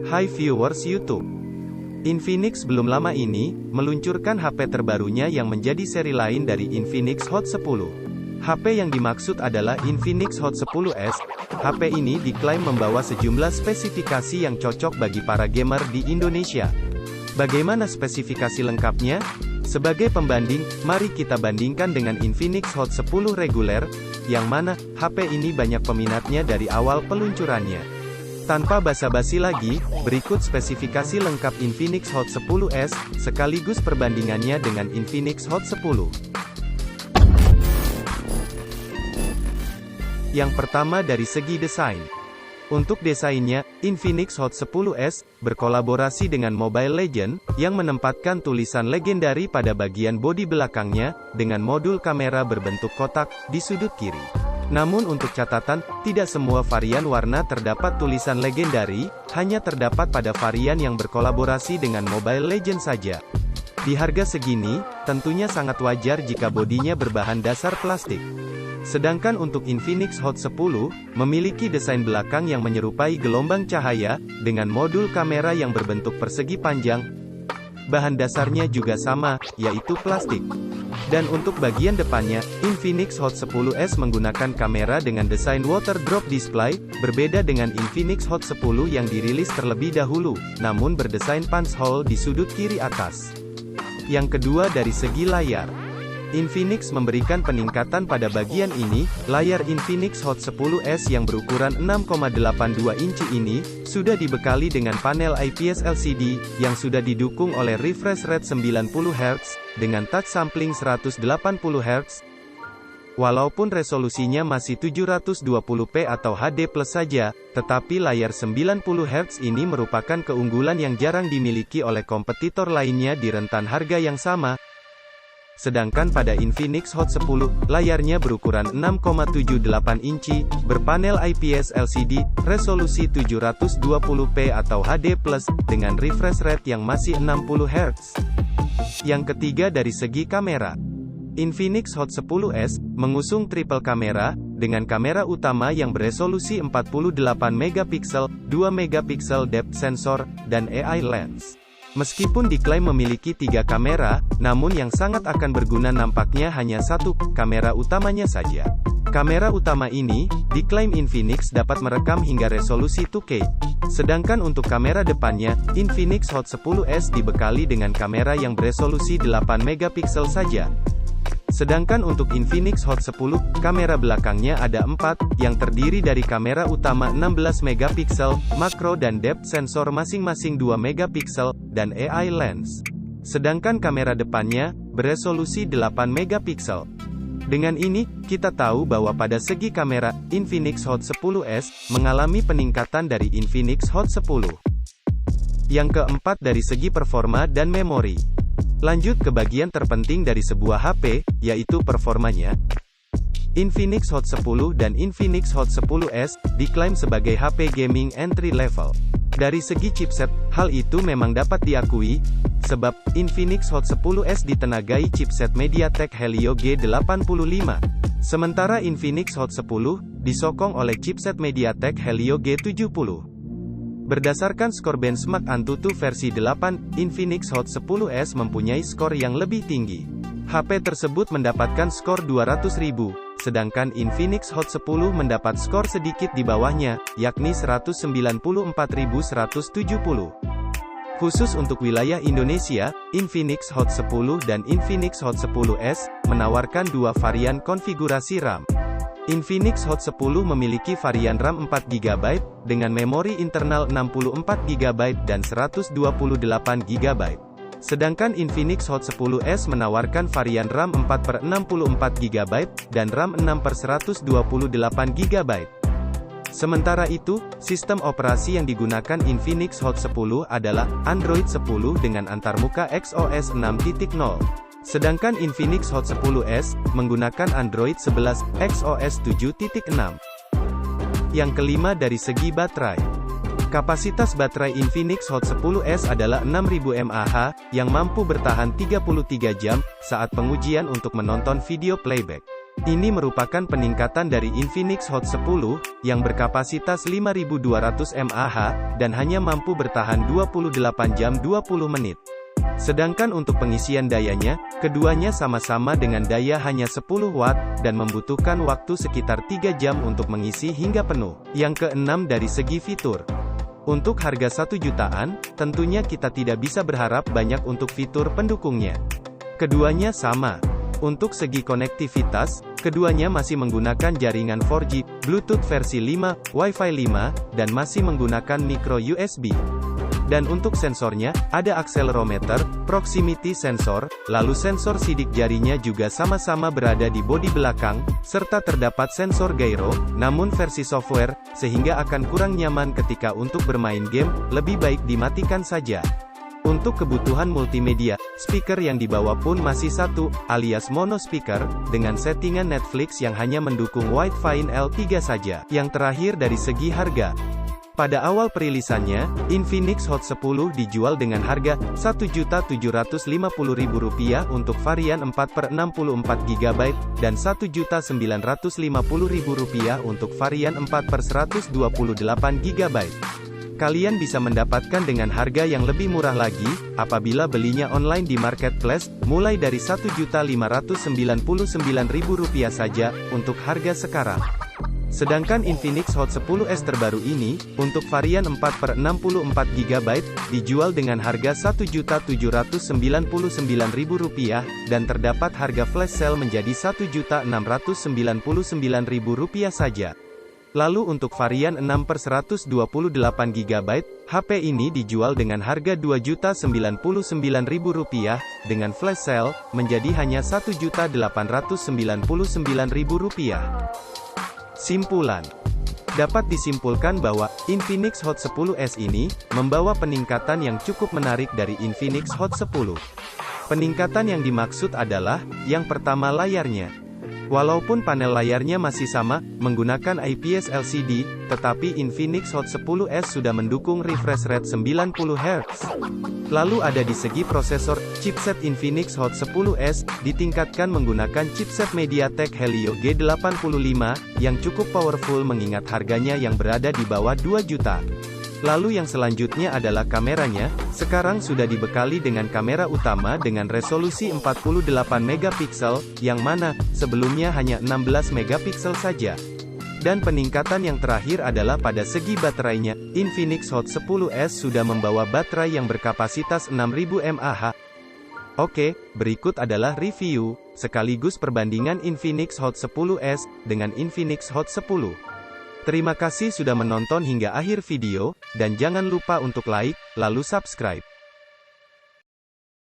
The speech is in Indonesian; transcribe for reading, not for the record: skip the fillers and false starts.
Hai viewers YouTube. Infinix belum lama ini, meluncurkan HP terbarunya yang menjadi seri lain dari Infinix Hot 10. HP yang dimaksud adalah Infinix Hot 10s. HP ini diklaim membawa sejumlah spesifikasi yang cocok bagi para gamer di Indonesia. Bagaimana spesifikasi lengkapnya? Sebagai pembanding, mari kita bandingkan dengan Infinix Hot 10 reguler, yang mana HP ini banyak peminatnya dari awal peluncurannya. Tanpa basa-basi lagi, berikut spesifikasi lengkap Infinix Hot 10s, sekaligus perbandingannya dengan Infinix Hot 10. Yang pertama dari segi desain. Untuk desainnya, Infinix Hot 10s berkolaborasi dengan Mobile Legends, yang menempatkan tulisan legendary pada bagian bodi belakangnya, dengan modul kamera berbentuk kotak di sudut kiri. Namun untuk catatan, tidak semua varian warna terdapat tulisan legendary, hanya terdapat pada varian yang berkolaborasi dengan Mobile Legends saja. Di harga segini, tentunya sangat wajar jika bodinya berbahan dasar plastik. Sedangkan untuk Infinix Hot 10, memiliki desain belakang yang menyerupai gelombang cahaya, dengan modul kamera yang berbentuk persegi panjang. Bahan dasarnya juga sama, yaitu plastik. Dan untuk bagian depannya, Infinix Hot 10s menggunakan kamera dengan desain water drop display, berbeda dengan Infinix Hot 10 yang dirilis terlebih dahulu, namun berdesain punch hole di sudut kiri atas. Yang kedua dari segi layar. Infinix memberikan peningkatan pada bagian ini. Layar Infinix Hot 10s yang berukuran 6,82 inci ini, sudah dibekali dengan panel IPS LCD, yang sudah didukung oleh refresh rate 90 Hz, dengan touch sampling 180 Hz. Walaupun resolusinya masih 720p atau HD+ saja, tetapi layar 90 Hz ini merupakan keunggulan yang jarang dimiliki oleh kompetitor lainnya di rentan harga yang sama. Sedangkan pada Infinix Hot 10, layarnya berukuran 6,78 inci, berpanel IPS LCD, resolusi 720p atau HD+, dengan refresh rate yang masih 60 Hz. Yang ketiga dari segi kamera. Infinix Hot 10s, mengusung triple kamera, dengan kamera utama yang beresolusi 48 megapiksel, 2 megapiksel depth sensor, dan AI lens. Meskipun diklaim memiliki 3 kamera, namun yang sangat akan berguna nampaknya hanya satu, kamera utamanya saja. Kamera utama ini, diklaim Infinix dapat merekam hingga resolusi 2K. Sedangkan untuk kamera depannya, Infinix Hot 10s dibekali dengan kamera yang beresolusi 8 megapiksel saja. Sedangkan untuk Infinix Hot 10, kamera belakangnya ada 4, yang terdiri dari kamera utama 16 megapiksel, makro dan depth sensor masing-masing 2 megapiksel, dan AI lens. Sedangkan kamera depannya, beresolusi 8 megapiksel. Dengan ini, kita tahu bahwa pada segi kamera, Infinix Hot 10s, mengalami peningkatan dari Infinix Hot 10. Yang keempat dari segi performa dan memori. Lanjut ke bagian terpenting dari sebuah HP, yaitu performanya. Infinix Hot 10 dan Infinix Hot 10s, diklaim sebagai HP gaming entry level. Dari segi chipset, hal itu memang dapat diakui, sebab Infinix Hot 10s ditenagai chipset MediaTek Helio G85. Sementara Infinix Hot 10, disokong oleh chipset MediaTek Helio G70. Berdasarkan skor benchmark Antutu versi 8, Infinix Hot 10s mempunyai skor yang lebih tinggi. HP tersebut mendapatkan skor 200.000, sedangkan Infinix Hot 10 mendapat skor sedikit di bawahnya, yakni 194.170. Khusus untuk wilayah Indonesia, Infinix Hot 10 dan Infinix Hot 10s, menawarkan dua varian konfigurasi RAM. Infinix Hot 10 memiliki varian RAM 4GB, dengan memori internal 64GB dan 128GB. Sedangkan Infinix Hot 10s menawarkan varian RAM 4/64GB, dan RAM 6/128GB. Sementara itu, sistem operasi yang digunakan Infinix Hot 10 adalah Android 10 dengan antarmuka XOS 6.0. Sedangkan Infinix Hot 10s, menggunakan Android 11, XOS 7.6. Yang kelima dari segi baterai. Kapasitas baterai Infinix Hot 10s adalah 6000 mAh, yang mampu bertahan 33 jam, saat pengujian untuk menonton video playback. Ini merupakan peningkatan dari Infinix Hot 10, yang berkapasitas 5200 mAh, dan hanya mampu bertahan 28 jam 20 menit. Sedangkan untuk pengisian dayanya, keduanya sama-sama dengan daya hanya 10 watt, dan membutuhkan waktu sekitar 3 jam untuk mengisi hingga penuh. Yang keenam dari segi fitur. Untuk harga 1 jutaan, tentunya kita tidak bisa berharap banyak untuk fitur pendukungnya. Keduanya sama. Untuk segi konektivitas, keduanya masih menggunakan jaringan 4G, Bluetooth versi 5, Wi-Fi 5, dan masih menggunakan micro USB. Dan untuk sensornya, ada accelerometer, proximity sensor, lalu sensor sidik jarinya juga sama-sama berada di bodi belakang, serta terdapat sensor gyro, namun versi software, sehingga akan kurang nyaman ketika untuk bermain game, lebih baik dimatikan saja. Untuk kebutuhan multimedia, speaker yang dibawa pun masih satu, alias mono speaker, dengan settingan Netflix yang hanya mendukung Widevine L3 saja. Yang terakhir dari segi harga. Pada awal perilisannya, Infinix Hot 10 dijual dengan harga Rp1.750.000 untuk varian 4/64 GB, dan Rp1.950.000 untuk varian 4/128 GB. Kalian bisa mendapatkan dengan harga yang lebih murah lagi, apabila belinya online di marketplace, mulai dari Rp1.599.000 saja, untuk harga sekarang. Sedangkan Infinix Hot 10s terbaru ini, untuk varian 4/64 GB, dijual dengan harga Rp1.799.000, dan terdapat harga flash sale menjadi Rp1.699.000 saja. Lalu untuk varian 6/128 GB, HP ini dijual dengan harga Rp2.099.000, dengan flash sale, menjadi hanya Rp1.899.000. Simpulan. Dapat disimpulkan bahwa, Infinix Hot 10s ini, membawa peningkatan yang cukup menarik dari Infinix Hot 10. Peningkatan yang dimaksud adalah, yang pertama layarnya. Walaupun panel layarnya masih sama, menggunakan IPS LCD, tetapi Infinix Hot 10s sudah mendukung refresh rate 90 Hz. Lalu ada di segi prosesor, chipset Infinix Hot 10s, ditingkatkan menggunakan chipset MediaTek Helio G85, yang cukup powerful mengingat harganya yang berada di bawah 2 juta. Lalu yang selanjutnya adalah kameranya, sekarang sudah dibekali dengan kamera utama dengan resolusi 48 megapiksel, yang mana, sebelumnya hanya 16 megapiksel saja. Dan peningkatan yang terakhir adalah pada segi baterainya, Infinix Hot 10s sudah membawa baterai yang berkapasitas 6000 mAh. Oke, berikut adalah review, sekaligus perbandingan Infinix Hot 10s, dengan Infinix Hot 10. Terima kasih sudah menonton hingga akhir video, dan jangan lupa untuk like, lalu subscribe.